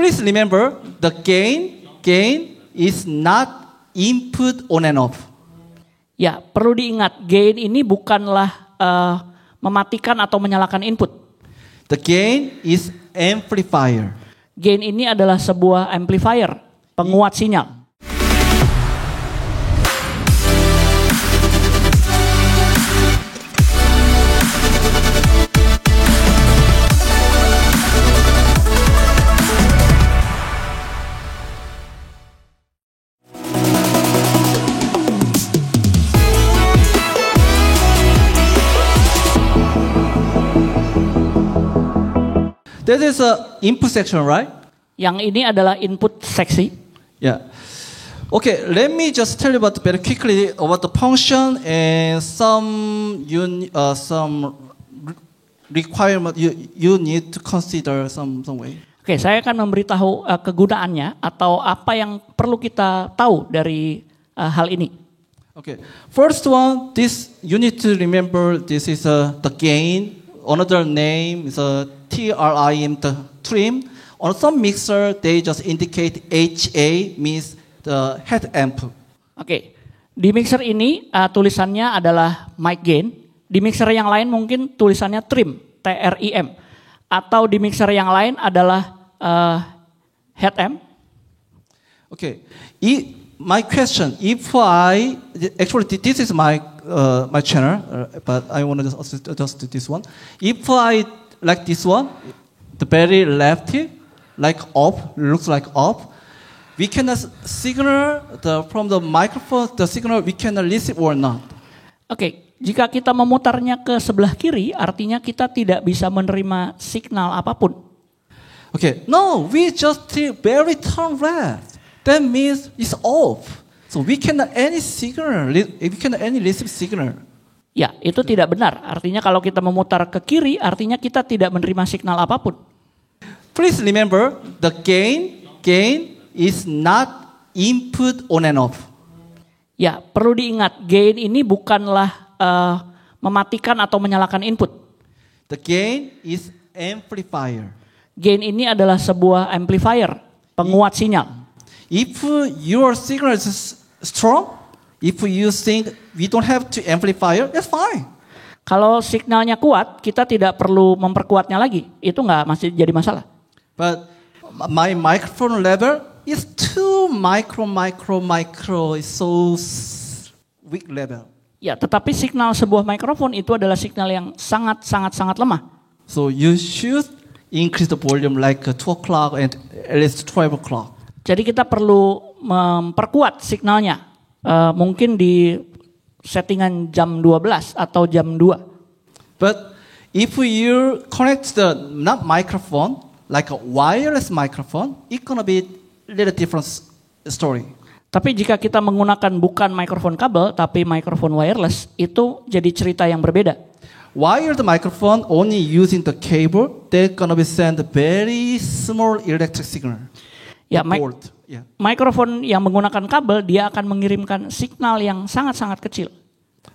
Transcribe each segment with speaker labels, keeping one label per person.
Speaker 1: Please remember the gain is not input on and off.
Speaker 2: Ya, perlu diingat, gain ini bukanlah mematikan atau menyalakan input.
Speaker 1: The gain is amplifier.
Speaker 2: Gain ini adalah sebuah amplifier, penguat sinyal.
Speaker 1: That is a input section, right?
Speaker 2: Yang ini adalah input seksi.
Speaker 1: Yeah. Okay, let me just tell you about very quickly about the function and some requirement you need to consider some way.
Speaker 2: Oke, saya akan memberitahu kegunaannya atau apa yang perlu kita tahu dari hal ini.
Speaker 1: Okay, first one, this you need to remember this is the gain. Another name is a TRIM, the trim. On some mixer, they just indicate HA means the head amp.
Speaker 2: Oke, di mixer ini tulisannya adalah mic gain. Di mixer yang lain mungkin tulisannya trim, TRIM. Atau di mixer yang lain adalah head amp.
Speaker 1: Okay, my question, actually this is my channel, but I want to adjust to this one. If I like this one, the very left, like up, looks like up, we can signal from the microphone, the signal we can receive or not.
Speaker 2: Oke, jika kita memutarnya ke sebelah kiri, artinya kita tidak bisa menerima signal apapun.
Speaker 1: Okay, no, we just very turn left. That means it's off. So we cannot any receive signal.
Speaker 2: Ya, itu tidak benar. Artinya kalau kita memutar ke kiri, artinya kita tidak menerima signal apapun.
Speaker 1: Please remember, the gain is not input on and off.
Speaker 2: Ya, perlu diingat, gain ini bukanlah mematikan atau menyalakan input.
Speaker 1: The gain is amplifier.
Speaker 2: Gain ini adalah sebuah amplifier, penguat sinyal.
Speaker 1: If your signal is strong, if you think we don't have to amplifier, that's fine.
Speaker 2: Kalau signalnya kuat, kita tidak perlu memperkuatnya lagi. Itu masih jadi masalah.
Speaker 1: But my microphone level is too micro, is so weak level.
Speaker 2: Ya, tetapi signal sebuah mikrofon itu adalah signal yang sangat lemah.
Speaker 1: So you should increase the volume like 2 o'clock and at least 12 o'clock.
Speaker 2: Jadi kita perlu memperkuat signalnya. Mungkin di settingan jam 12 atau jam 2.
Speaker 1: But if you connect the not microphone, like a wireless microphone, it's gonna be a little different story.
Speaker 2: Tapi jika kita menggunakan bukan mikrofon kabel, tapi mikrofon wireless, itu jadi cerita yang berbeda.
Speaker 1: Wired microphone only using the cable, they're gonna be send a very small electric signal.
Speaker 2: Ya, mikrofon yang menggunakan kabel, dia akan mengirimkan signal yang sangat kecil.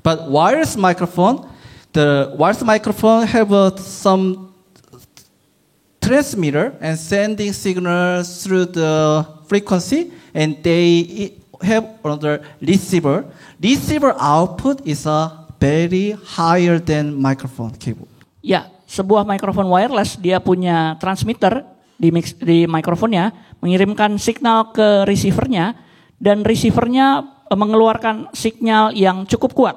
Speaker 1: But wireless microphone, the wireless microphone have some transmitter and sending signals through the frequency, and they have another receiver. Receiver output is very higher than microphone cable.
Speaker 2: Ya, sebuah mikrofon wireless dia punya transmitter di mikrofonnya, mengirimkan signal ke receivernya, dan receivernya mengeluarkan signal yang cukup kuat.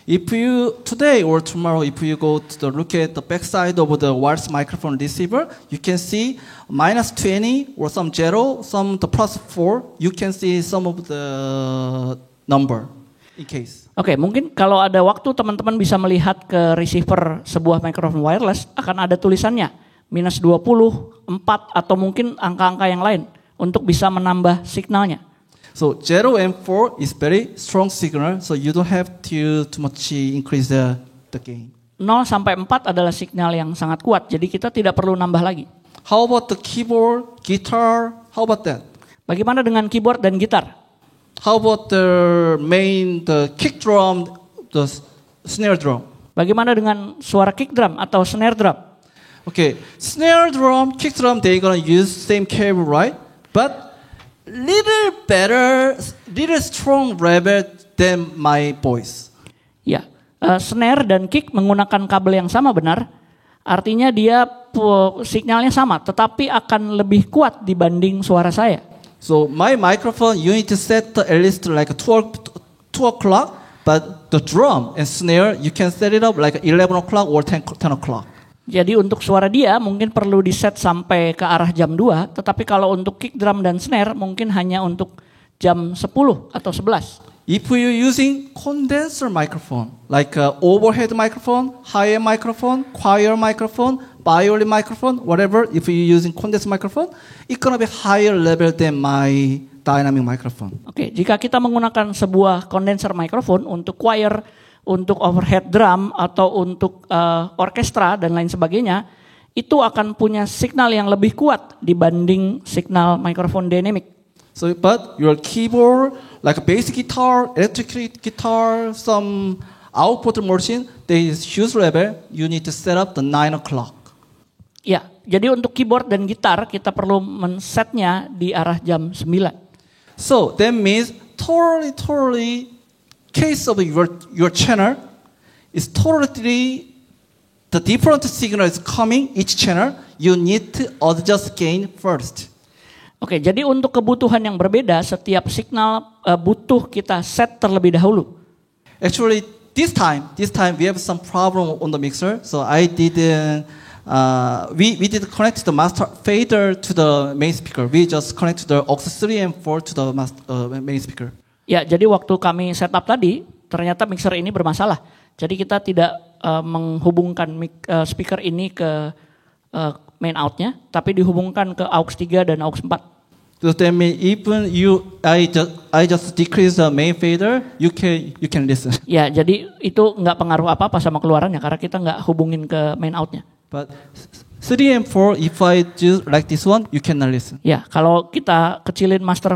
Speaker 1: If you today or tomorrow, if you go to look at the backside of the wireless microphone receiver, you can see -20 or some zero, some the +4. You can see some of the number in case.
Speaker 2: Oke, mungkin kalau ada waktu teman-teman bisa melihat ke receiver sebuah mikrofon wireless, akan ada tulisannya -20, 4 atau mungkin angka-angka yang lain untuk bisa menambah signalnya.
Speaker 1: So 0 and 4 is very strong signal, so you don't have to too much increase the gain.
Speaker 2: 0 sampai 4 adalah signal yang sangat kuat, jadi kita tidak perlu nambah lagi.
Speaker 1: How about the keyboard, guitar? How about that?
Speaker 2: Bagaimana dengan keyboard dan gitar?
Speaker 1: How about the kick drum, the snare drum?
Speaker 2: Bagaimana dengan suara kick drum atau snare drum?
Speaker 1: Okay, snare drum, kick drum, they're gonna use same cable, right? But little better, little strong level than my voice.
Speaker 2: Ya, snare dan kick menggunakan kabel yang sama benar. Artinya dia sinyalnya sama, tetapi akan lebih kuat dibanding suara saya.
Speaker 1: So my microphone, you need to set at least like 2 o'clock, but the drum and snare, you can set it up like 11 o'clock or 10 o'clock.
Speaker 2: Jadi untuk suara dia mungkin perlu di-set sampai ke arah jam 2, tetapi kalau untuk kick drum dan snare mungkin hanya untuk jam 10 atau 11.
Speaker 1: If you're using condenser microphone, like overhead microphone, high-end microphone, choir microphone, violin microphone, whatever, if you're using condenser microphone, it's gonna be higher level than my dynamic microphone.
Speaker 2: Oke, jika kita menggunakan sebuah condenser microphone untuk choir, untuk overhead drum atau untuk orkestra dan lain sebagainya, itu akan punya signal yang lebih kuat dibanding signal mikrofon dynamic.
Speaker 1: So, but your keyboard, like a bass guitar, electric guitar, some output machine, they is huge level. You need to set up the 9 o'clock.
Speaker 2: Ya, jadi untuk keyboard dan gitar kita perlu men-setnya di arah jam 9.
Speaker 1: So that means totally case of your channel is totally the different signal is coming each channel. You need to adjust gain first.
Speaker 2: Oke, jadi untuk kebutuhan yang berbeda, setiap signal butuh kita set terlebih dahulu.
Speaker 1: Actually, this time we have some problem on the mixer, so I didn't. We did connect the master fader to the main speaker. We just connect the aux 3 and 4 to the main speaker.
Speaker 2: Ya, jadi waktu kami setup tadi, ternyata mixer ini bermasalah. Jadi kita tidak menghubungkan speaker ini ke main outnya, tapi dihubungkan ke aux 3 dan aux 4.
Speaker 1: So that means even I just decrease the main fader, you can listen.
Speaker 2: Ya, jadi itu nggak pengaruh apa-apa sama keluarannya karena kita nggak hubungin ke main outnya.
Speaker 1: But 3 and 4, if I do like this one, you cannot listen.
Speaker 2: Ya, kalau kita kecilin master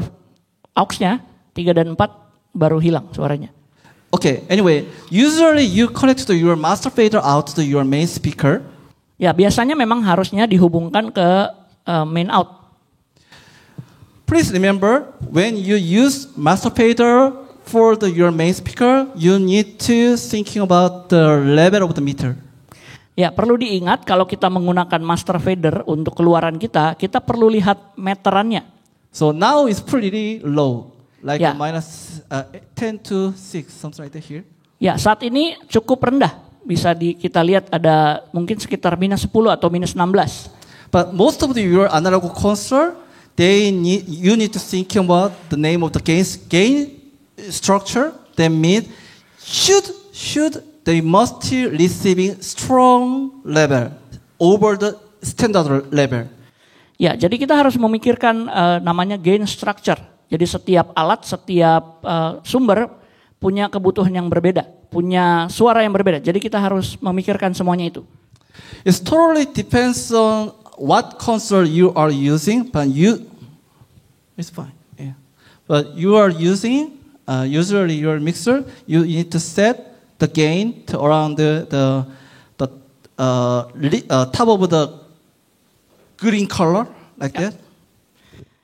Speaker 2: aux-nya 3 dan 4 baru hilang suaranya.
Speaker 1: Okay, anyway, usually you connect to your master fader out to your main speaker.
Speaker 2: Ya, biasanya memang harusnya dihubungkan ke main out.
Speaker 1: Please remember, when you use master fader for your main speaker, you need to thinking about the level of the meter.
Speaker 2: Ya, perlu diingat kalau kita menggunakan master fader untuk keluaran kita perlu lihat meterannya.
Speaker 1: So now it's pretty low, like
Speaker 2: Yeah.
Speaker 1: minus 10 to 6, something like that here.
Speaker 2: Ya, saat ini cukup rendah. Bisa kita lihat ada mungkin sekitar minus 10 atau minus 16.
Speaker 1: But most of your analog console, you need to think about the name of the gain structure. That means they must receiving strong level over the standard level.
Speaker 2: Ya, jadi kita harus memikirkan namanya gain structure. Jadi setiap alat, setiap sumber punya kebutuhan yang berbeda, punya suara yang berbeda. Jadi kita harus memikirkan semuanya itu.
Speaker 1: It totally depends on what console you are using, but it's fine. Yeah. But you are using usually your mixer. You need to set the gain to around the top of the green color like that.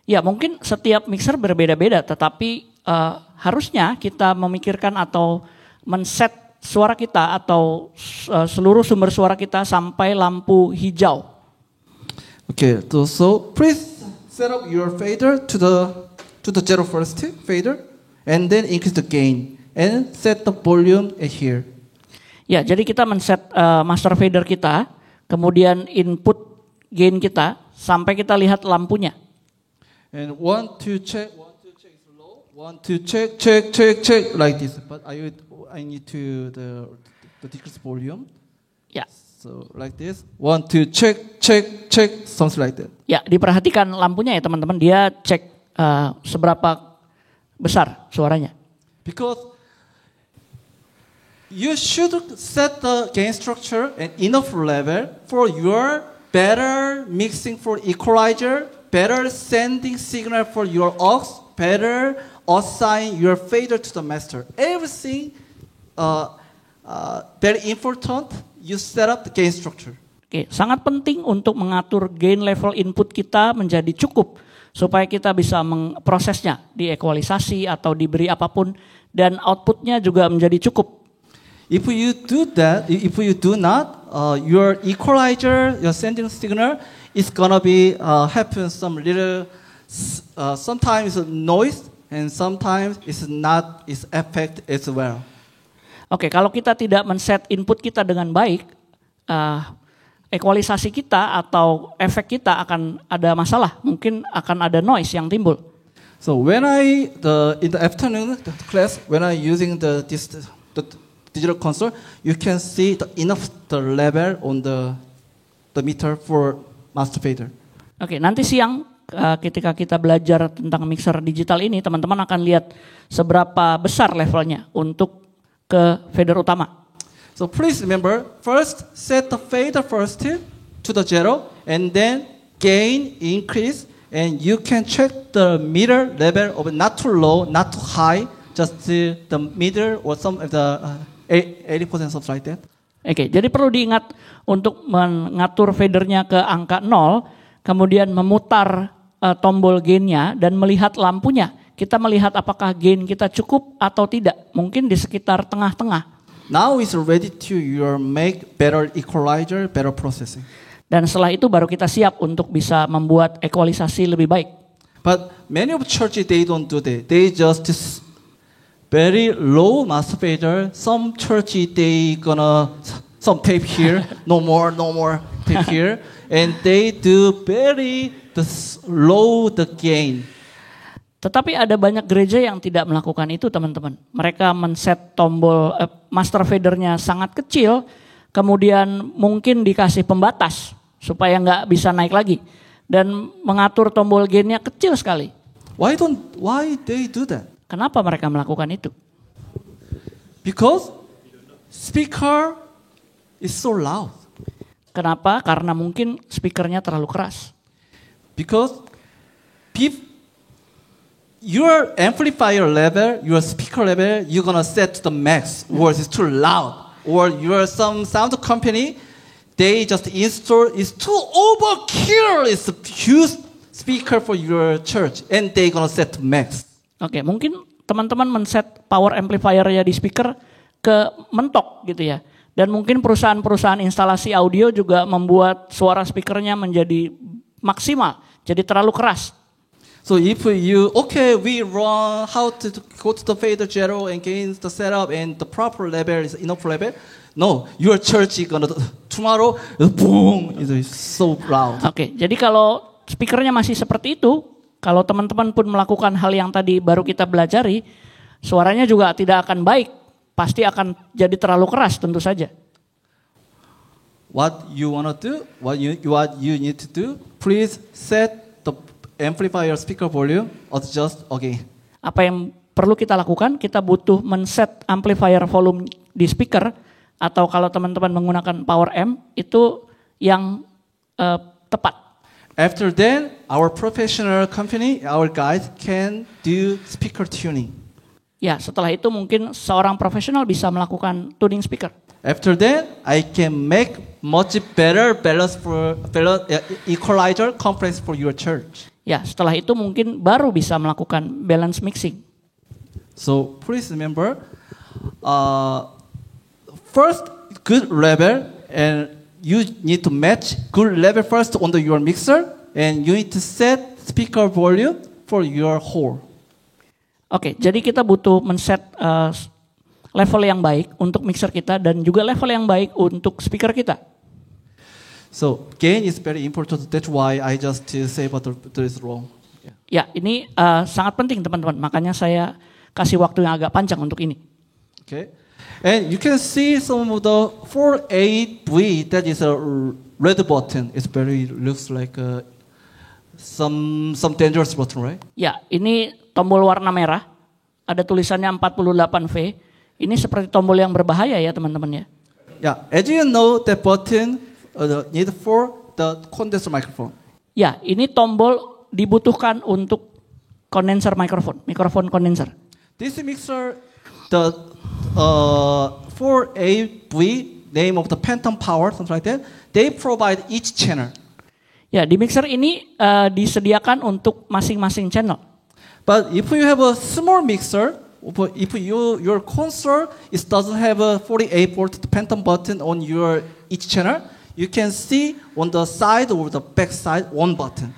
Speaker 2: Ya, mungkin setiap mixer berbeda-beda, tetapi harusnya kita memikirkan atau men-set suara kita atau seluruh sumber suara kita sampai lampu hijau.
Speaker 1: Okay, so please set up your fader to the zero first fader, and then increase the gain and set the volume here.
Speaker 2: Ya, jadi kita men-set master fader kita, kemudian input gain kita sampai kita lihat lampunya.
Speaker 1: And 1, 2, check is low. 1, 2, check like this. But I need to the decrease volume.
Speaker 2: Ya.
Speaker 1: So like this. 1, 2, check, something like that.
Speaker 2: Ya, diperhatikan lampunya ya teman-teman. Dia cek seberapa besar suaranya.
Speaker 1: Because you should set the gain structure and enough level for your better mixing for equalizer, better sending signal for your aux, better assign your fader to the master. Everything very important. You set up the gain structure.
Speaker 2: Oke, sangat penting untuk mengatur gain level input kita menjadi cukup supaya kita bisa memprosesnya di ekualisasi atau diberi apapun dan outputnya juga menjadi cukup.
Speaker 1: If you do that, if you do not, your equalizer, your sending signal is gonna be happen some little, sometimes noise and sometimes it's not its effect as well.
Speaker 2: Oke, kalau kita tidak men-set input kita dengan baik, ekualisasi kita atau efek kita akan ada masalah, mungkin akan ada noise yang timbul.
Speaker 1: So when in the afternoon the class, when I using the digital console, you can see enough the level on the meter for master fader.
Speaker 2: Oke, nanti siang ketika kita belajar tentang mixer digital ini, teman-teman akan lihat seberapa besar levelnya untuk ke fader utama.
Speaker 1: So please remember, first set the fader first to the zero, and then gain increase, and you can check the meter level of not too low, not too high, just the meter or some of the 80% something like that.
Speaker 2: Oke, jadi perlu diingat untuk mengatur fadernya ke angka 0, kemudian memutar tombol gainnya dan melihat lampunya. Kita melihat apakah gain kita cukup atau tidak, mungkin di sekitar tengah-tengah.
Speaker 1: Now it's ready to make better equalizer, better processing.
Speaker 2: Dan setelah itu baru kita siap untuk bisa membuat ekualisasi lebih baik.
Speaker 1: But many of churches, they don't do that. They just very low master fader. Some churches, they gonna some tape here, no more tape here, and they do very low the gain.
Speaker 2: Tetapi ada banyak gereja yang tidak melakukan itu, teman-teman. Mereka men-set tombol master fadernya sangat kecil, kemudian mungkin dikasih pembatas supaya nggak bisa naik lagi, dan mengatur tombol gainnya kecil sekali.
Speaker 1: Why they do that?
Speaker 2: Kenapa mereka melakukan itu?
Speaker 1: Because speaker is so loud.
Speaker 2: Kenapa? Karena mungkin speakernya terlalu keras.
Speaker 1: Because your amplifier level, your speaker level, you're gonna set to the max, or it's too loud, or your some sound company, they just install it's too overkill, it's a huge speaker for your church, and they gonna set to max.
Speaker 2: Oke, mungkin teman-teman men-set power amplifier ya di speaker ke mentok gitu ya. Dan mungkin perusahaan-perusahaan instalasi audio juga membuat suara speakernya menjadi maksimal, jadi terlalu keras.
Speaker 1: So if we run how to go to the fader zero and gain the setup and the proper level is enough level. No, your church is gonna tomorrow boom, it's so loud.
Speaker 2: Oke, jadi kalau speakernya masih seperti itu, kalau teman-teman pun melakukan hal yang tadi baru kita belajari, suaranya juga tidak akan baik, pasti akan jadi terlalu keras tentu saja.
Speaker 1: What you wanna do, what you need to do, please set the amplifier speaker volume, adjust again.
Speaker 2: Apa yang perlu kita lakukan? Kita butuh men-set amplifier volume di speaker, atau kalau teman-teman menggunakan power amp itu yang tepat.
Speaker 1: After that, our professional company, our guys can do speaker tuning.
Speaker 2: Ya, setelah itu mungkin seorang profesional bisa melakukan tuning speaker.
Speaker 1: After that, I can make much better balance equalizer complex for your church.
Speaker 2: Ya, setelah itu mungkin baru bisa melakukan balance mixing.
Speaker 1: So please remember, first good level, and you need to match good level first on your mixer, and you need to set speaker volume for your whole.
Speaker 2: Oke, jadi kita butuh men-set level yang baik untuk mixer kita dan juga level yang baik untuk speaker kita.
Speaker 1: So gain is very important. That's why I just say about this wrong.
Speaker 2: Ya, ini sangat penting teman-teman. Makanya saya kasih waktu yang agak panjang untuk ini.
Speaker 1: Okay, and you can see some of the 48V. That is a red button. It's very looks like some dangerous button, right?
Speaker 2: Ya, ini tombol warna merah. Ada tulisannya 48V. Ini seperti tombol yang berbahaya ya teman-teman ya.
Speaker 1: Yeah, as you know, that button need for the condenser microphone.
Speaker 2: Ya, ini tombol dibutuhkan untuk condenser mikrofon kondenser.
Speaker 1: This mixer, the 4AV, name of the phantom power, something like that. They provide each channel.
Speaker 2: Ya, di mixer ini disediakan untuk masing-masing channel.
Speaker 1: But if you have a small mixer, if your console doesn't have a 48 volt phantom button on your each channel, you can see on the side or the back side one button.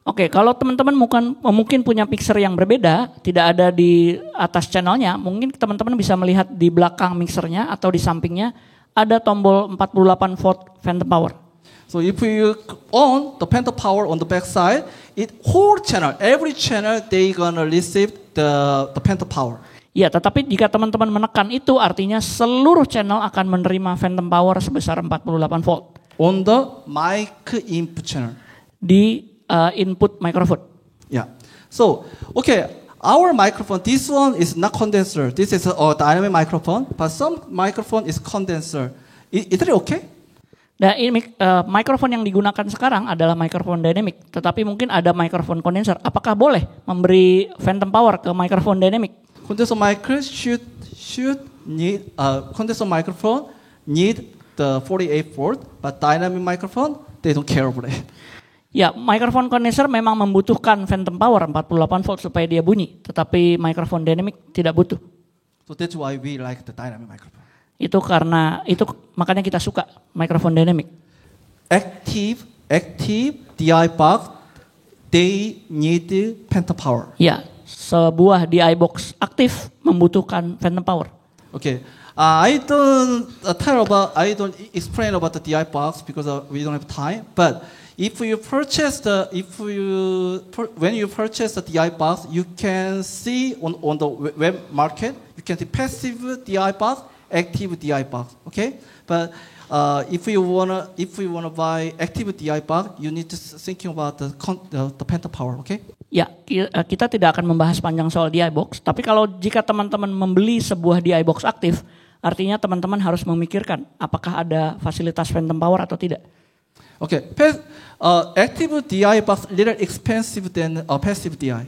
Speaker 2: Oke, kalau teman-teman mungkin punya mixer yang berbeda, tidak ada di atas channelnya, mungkin teman-teman bisa melihat di belakang mixernya atau di sampingnya ada tombol 48 volt phantom power.
Speaker 1: So if you on the phantom power on the back side, whole channel, every channel they gonna receive the phantom power.
Speaker 2: Ya, tetapi jika teman-teman menekan itu artinya seluruh channel akan menerima phantom power sebesar 48 volt.
Speaker 1: On the mic input channel.
Speaker 2: Di input microphone.
Speaker 1: Yeah. So, okay, our microphone, this one is not condenser. This is a dynamic microphone, but some microphone is condenser. Is it okay?
Speaker 2: Nah, ini mikrofon yang digunakan sekarang adalah mikrofon dynamic, tetapi mungkin ada mikrofon kondenser. Apakah boleh memberi phantom power ke mikrofon dynamic?
Speaker 1: Condenser microphone should need condenser microphone need the 48 volt, but dynamic microphone they don't care about it.
Speaker 2: Ya, mikrofon kondenser memang membutuhkan phantom power 48 volt supaya dia bunyi, tetapi mikrofon dynamic tidak butuh.
Speaker 1: So that's why we like the dynamic microphone.
Speaker 2: Itu makanya kita suka mikrofon dynamic.
Speaker 1: Active DI box, they need phantom power.
Speaker 2: Ya, sebuah DI box aktif membutuhkan phantom power.
Speaker 1: Okay, I don't explain about the DI box because we don't have time. But when you purchase the DI box, you can see on the web market, you can see passive DI box, active DI box. Okay, but if you wanna buy active DI box, you need to thinking about the phantom power. Okay.
Speaker 2: Ya, kita tidak akan membahas panjang soal DI box, tapi jika teman-teman membeli sebuah DI box aktif, artinya teman-teman harus memikirkan apakah ada fasilitas phantom power atau tidak.
Speaker 1: Okay, active DI box little expensive than passive DI.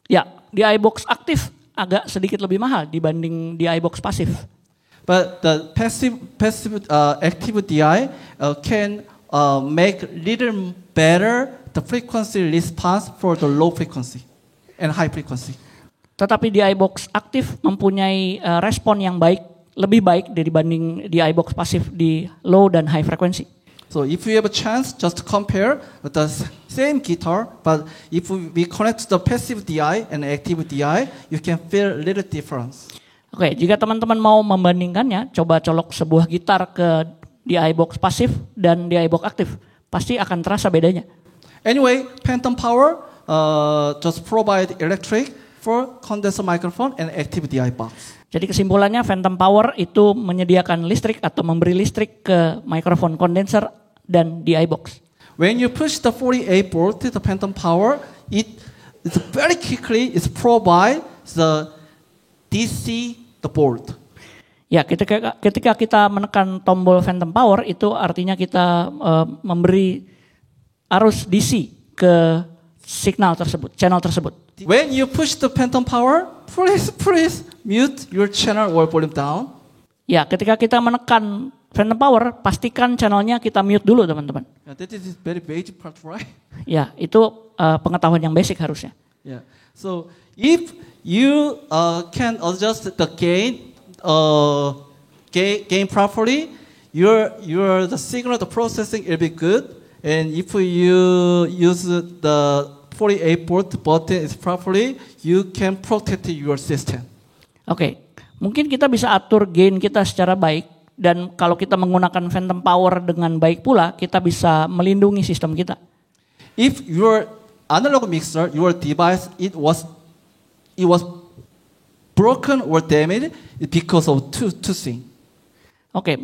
Speaker 2: Ya, DI box aktif agak sedikit lebih mahal dibanding DI box pasif.
Speaker 1: But the passive active DI can make little better the frequency response for the low frequency and high frequency.
Speaker 2: Tetapi DI box aktif mempunyai respon yang lebih baik dibanding DI box pasif di low dan high frequency.
Speaker 1: So if you have a chance, just compare the same guitar, but if we connect the passive DI and active DI, you can feel a little difference.
Speaker 2: Oke, jika teman-teman mau membandingkannya, coba colok sebuah gitar ke DI box pasif dan DI box aktif, pasti akan terasa bedanya.
Speaker 1: Anyway, phantom power just provide electric for condenser microphone and active DI box.
Speaker 2: Jadi kesimpulannya phantom power itu menyediakan listrik atau memberi listrik ke mikrofon kondenser dan DI box.
Speaker 1: When you push the 48 volt, the phantom power, it's very quickly provide the DC the board.
Speaker 2: Ya, ketika kita menekan tombol phantom power itu artinya kita memberi arus DC ke signal tersebut, channel tersebut.
Speaker 1: When you push the phantom power, please mute your channel or volume down.
Speaker 2: Ya, ketika kita menekan phantom power, pastikan channelnya kita mute dulu, teman-teman.
Speaker 1: Yeah, that is very basic part, right?
Speaker 2: Ya, itu pengetahuan yang basic harusnya.
Speaker 1: Yeah. So if you can adjust the gain properly, the signal, the processing will be good. And if you use the 48 volt button properly, you can protect your system.
Speaker 2: Oke, mungkin kita bisa atur gain kita secara baik, dan kalau kita menggunakan phantom power dengan baik pula, kita bisa melindungi sistem kita.
Speaker 1: If your analog mixer, your device, it was broken or damaged because of two things.
Speaker 2: Oke,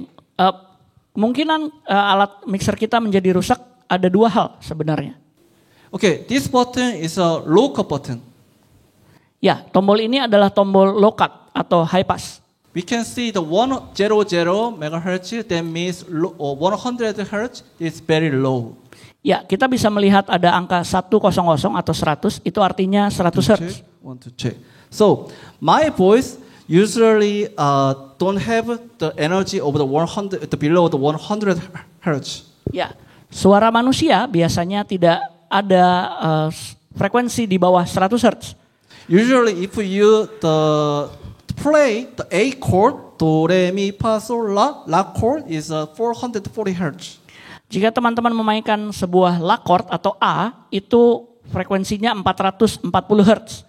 Speaker 2: kemungkinan alat mixer kita menjadi rusak ada dua hal sebenarnya.
Speaker 1: Okay, this button is a low cut button.
Speaker 2: Ya, tombol ini adalah tombol low cut atau high pass.
Speaker 1: We can see the 100 megahertz, that means 100 hertz is very low.
Speaker 2: Ya, kita bisa melihat ada angka 100 atau 100, itu artinya 100 hertz.
Speaker 1: Want to check. So, my voice usually don't have the energy over the below the 100 hertz.
Speaker 2: Ya, suara manusia biasanya tidak ada frekuensi di bawah 100 Hz.
Speaker 1: Usually, if you play the A chord, do, re, mi, fa, sol, la chord is 440 hertz.
Speaker 2: Jika teman-teman memainkan sebuah la chord atau A, itu frekuensinya 440 Hz.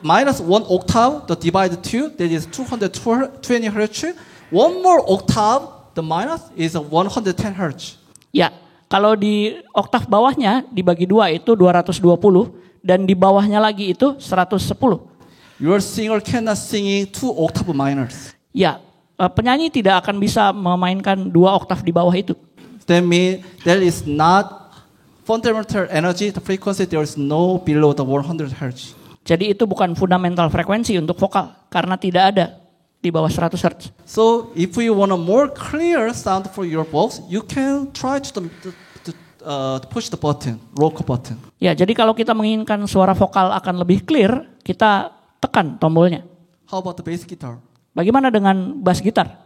Speaker 1: Minus one octave, the divided two, that is 220 hertz. One more octave, the minus is 110 hertz.
Speaker 2: Ya, kalau di oktav bawahnya dibagi 2 itu 220 dan di bawahnya lagi itu 110.
Speaker 1: Your singer cannot sing 2 octave minors.
Speaker 2: Ya, penyanyi tidak akan bisa memainkan 2 oktav di bawah itu.
Speaker 1: That means there is not fundamental energy, the frequency, there is no below the 100 hertz.
Speaker 2: Jadi itu bukan fundamental frekuensi untuk vokal karena tidak ada di bawah 100 Hz.
Speaker 1: So if you want a more clear sound for your voice, you can try to push the button, rocker button.
Speaker 2: Ya, jadi kalau kita menginginkan suara vokal akan lebih clear, kita tekan tombolnya.
Speaker 1: How about the bass guitar?
Speaker 2: Bagaimana dengan bass gitar?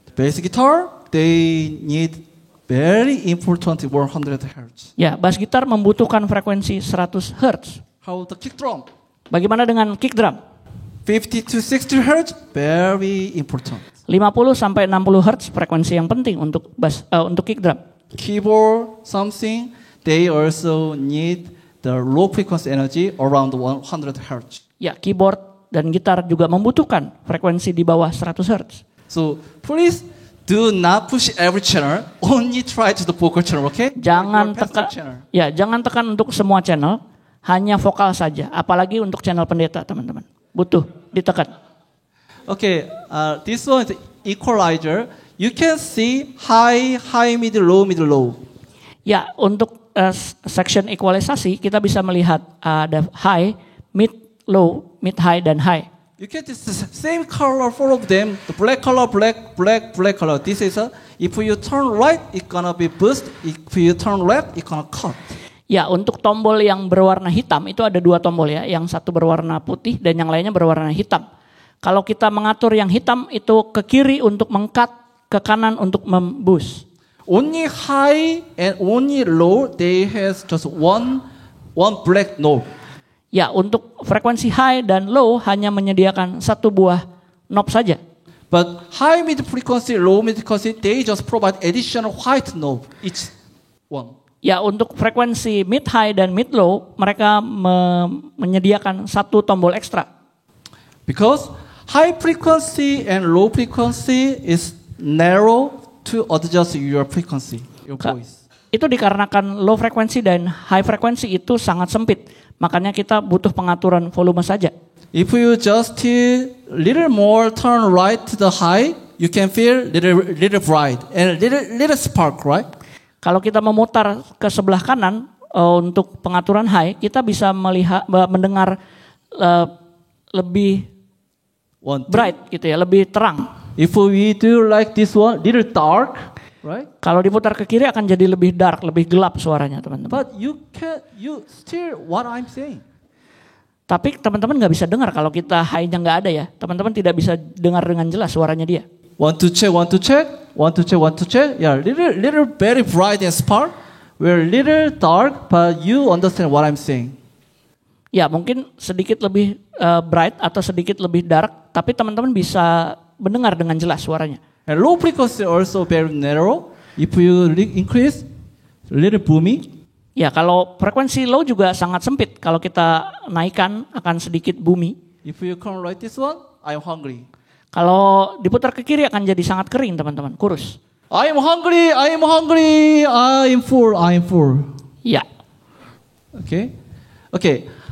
Speaker 1: The bass guitar, they need very important 100 hertz.
Speaker 2: Ya, bass gitar membutuhkan frekuensi 100 Hz.
Speaker 1: How about the kick drum?
Speaker 2: Bagaimana dengan kick drum?
Speaker 1: 50 to 60 hertz, very important.
Speaker 2: 50 sampai 60 Hz frekuensi yang penting untuk untuk kick drum.
Speaker 1: Keyboard, something, they also need the low frequency energy around 100 hertz.
Speaker 2: Ya, keyboard dan gitar juga membutuhkan frekuensi di bawah 100 Hz.
Speaker 1: So please do not push every channel, only try to the vocal channel, okay?
Speaker 2: Jangan
Speaker 1: Your pastor
Speaker 2: tekan,
Speaker 1: channel.
Speaker 2: ya jangan tekan untuk semua channel, hanya vokal saja. Apalagi untuk channel pendeta, teman-teman. Butuh ditekan.
Speaker 1: Okay, this one is equalizer. You can see high, mid, low.
Speaker 2: Ya, untuk section equalisasi kita bisa melihat ada high, mid, low, mid high dan high.
Speaker 1: You get the same color, four of them. The black color, black color. This is if you turn right, it's gonna be boost. If you turn left, it's gonna cut.
Speaker 2: Ya, untuk tombol yang berwarna hitam itu ada 2 tombol ya, yang satu berwarna putih dan yang lainnya berwarna hitam. Kalau kita mengatur yang hitam itu ke kiri untuk meng-cut, ke kanan untuk memboost.
Speaker 1: Only high and only low, they has just one black knob.
Speaker 2: Ya, untuk frekuensi high dan low hanya menyediakan 1 buah knob saja.
Speaker 1: But high mid frequency, low mid frequency, they just provide additional white knob each one.
Speaker 2: Ya, untuk frekuensi mid high dan mid low mereka menyediakan 1 tombol ekstra.
Speaker 1: Because high frequency and low frequency is narrow to adjust your frequency, your voice.
Speaker 2: Itu dikarenakan low frequency dan high frequency itu sangat sempit. Makanya kita butuh pengaturan volume saja.
Speaker 1: If you just little more turn right to the high, you can feel little bright and little spark, right?
Speaker 2: Kalau kita memutar ke sebelah kanan untuk pengaturan high, kita bisa mendengar lebih bright gitu ya, lebih terang.
Speaker 1: If we do like this one, little dark, right?
Speaker 2: Kalau diputar ke kiri akan jadi lebih dark, lebih gelap suaranya, teman-teman.
Speaker 1: But you still what I'm saying.
Speaker 2: Tapi teman-teman nggak bisa dengar kalau kita high-nya nggak ada ya. Teman-teman tidak bisa dengar dengan jelas suaranya dia.
Speaker 1: Want to check. Yeah, little very bright and spark. We're little dark, but you understand what I'm saying.
Speaker 2: Ya, mungkin sedikit lebih bright atau sedikit lebih dark, tapi teman-teman bisa mendengar dengan jelas suaranya.
Speaker 1: And low frequency also very narrow. If you increase, little boomy.
Speaker 2: Ya, kalau frekuensi low juga sangat sempit. Kalau kita naikkan akan sedikit boomy.
Speaker 1: If you come right this one, I'm hungry.
Speaker 2: Kalau diputar ke kiri akan jadi sangat kering, teman-teman, kurus.
Speaker 1: I'm hungry, I'm full.
Speaker 2: Ya.
Speaker 1: Okay.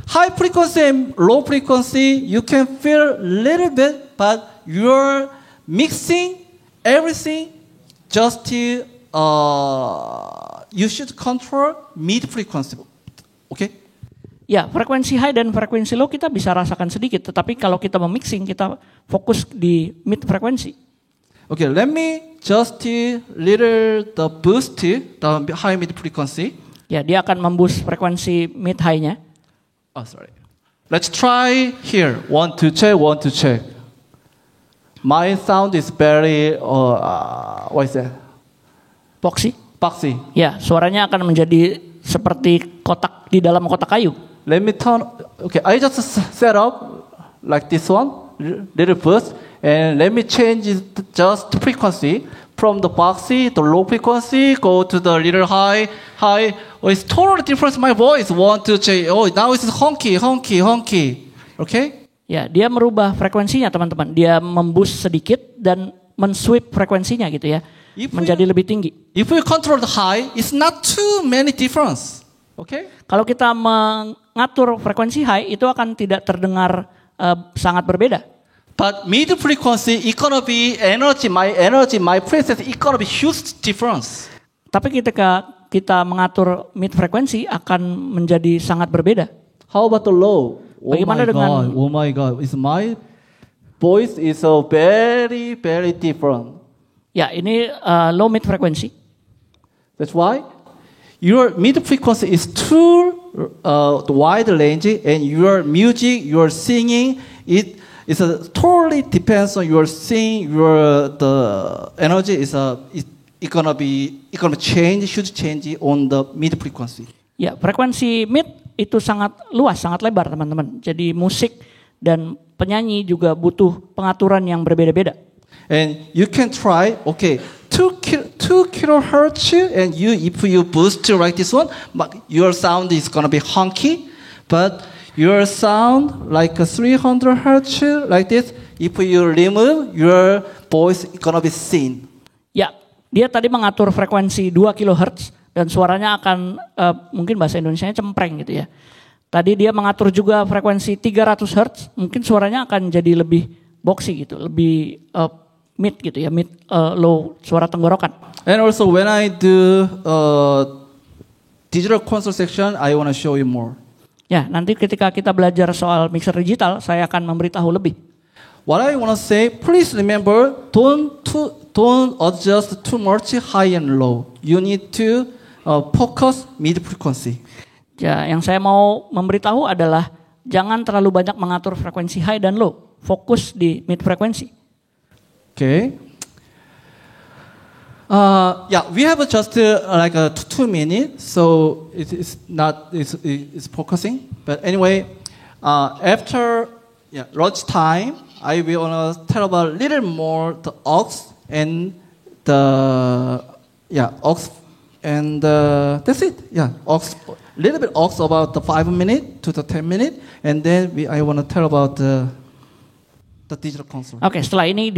Speaker 1: High frequency and low frequency, you can feel a little bit, but you're mixing everything just to, you should control mid frequency. Okay?
Speaker 2: Ya, frekuensi high dan frekuensi low kita bisa rasakan sedikit, tetapi kalau kita memixing, kita fokus di mid frekuensi.
Speaker 1: Okay, let me just little the boost the high mid frequency.
Speaker 2: Ya, dia akan memboost frekuensi mid high-nya.
Speaker 1: Oh, sorry. Let's try here. 1 2 check. My sound is very what is that?
Speaker 2: Boxy.
Speaker 1: Boxy.
Speaker 2: Ya, suaranya akan menjadi seperti kotak di dalam kotak kayu.
Speaker 1: Let me turn. Okay, I just set up like this one, little boost, and let me change it just frequency from the boxy, the low frequency, go to the little high. Oh, it's totally different. My voice want to change. Oh, now it's honky. Okay?
Speaker 2: Ya, dia merubah frekuensinya teman-teman. Dia memboost sedikit dan mensweep frekuensinya gitu ya, menjadi lebih tinggi.
Speaker 1: If we control the high, it's not too many difference. Okay?
Speaker 2: Kalau kita mengatur frekuensi high itu akan tidak terdengar sangat berbeda.
Speaker 1: But mid frequency, it gonna be my presence, it gonna be huge difference.
Speaker 2: Tapi ketika kita mengatur mid frekuensi akan menjadi sangat berbeda.
Speaker 1: How about the low?
Speaker 2: Bagaimana dengan
Speaker 1: Oh my God, is my voice is so very different.
Speaker 2: Ya, ini low mid frekuensi.
Speaker 1: That's why your mid frequency is too wide range, and your music, your singing, it is totally depends on your singing. The energy is it gonna change, huge change on the mid frequency.
Speaker 2: Ya, frekuensi mid itu sangat luas, sangat lebar teman-teman. Jadi musik dan penyanyi juga butuh pengaturan yang berbeda-beda.
Speaker 1: And you can try, okay, 2 kilohertz, and if you boost like this one, your sound is gonna be honky, but your sound like 300 hertz like this, if you remove, your voice is gonna be thin.
Speaker 2: Ya, dia tadi mengatur frekuensi 2 kHz dan suaranya akan mungkin bahasa Indonesianya cempreng gitu ya. Tadi dia mengatur juga frekuensi 300 Hz, mungkin suaranya akan jadi lebih boxy gitu, lebih mid gitu ya, mid low, suara tenggorokan.
Speaker 1: And also when I do digital console section, I want to show you more.
Speaker 2: Ya, nanti ketika kita belajar soal mixer digital, saya akan memberitahu lebih.
Speaker 1: What I want to say, please remember, don't adjust too much high and low. You need to focus mid frequency.
Speaker 2: Ya, yang saya mau memberitahu adalah jangan terlalu banyak mengatur frekuensi high dan low. Fokus di mid frekuensi.
Speaker 1: Okay. We have just like 2 minutes, so it's focusing. But anyway, after lunch time, I will tell about a little more the aux and that's it. Yeah, aux, little bit aux about the 5 minutes to the 10 minutes, and then I want to tell about the digital console.
Speaker 2: Oke, setelah ini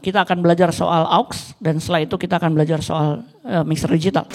Speaker 2: kita akan belajar soal aux dan setelah itu kita akan belajar soal mixer digital.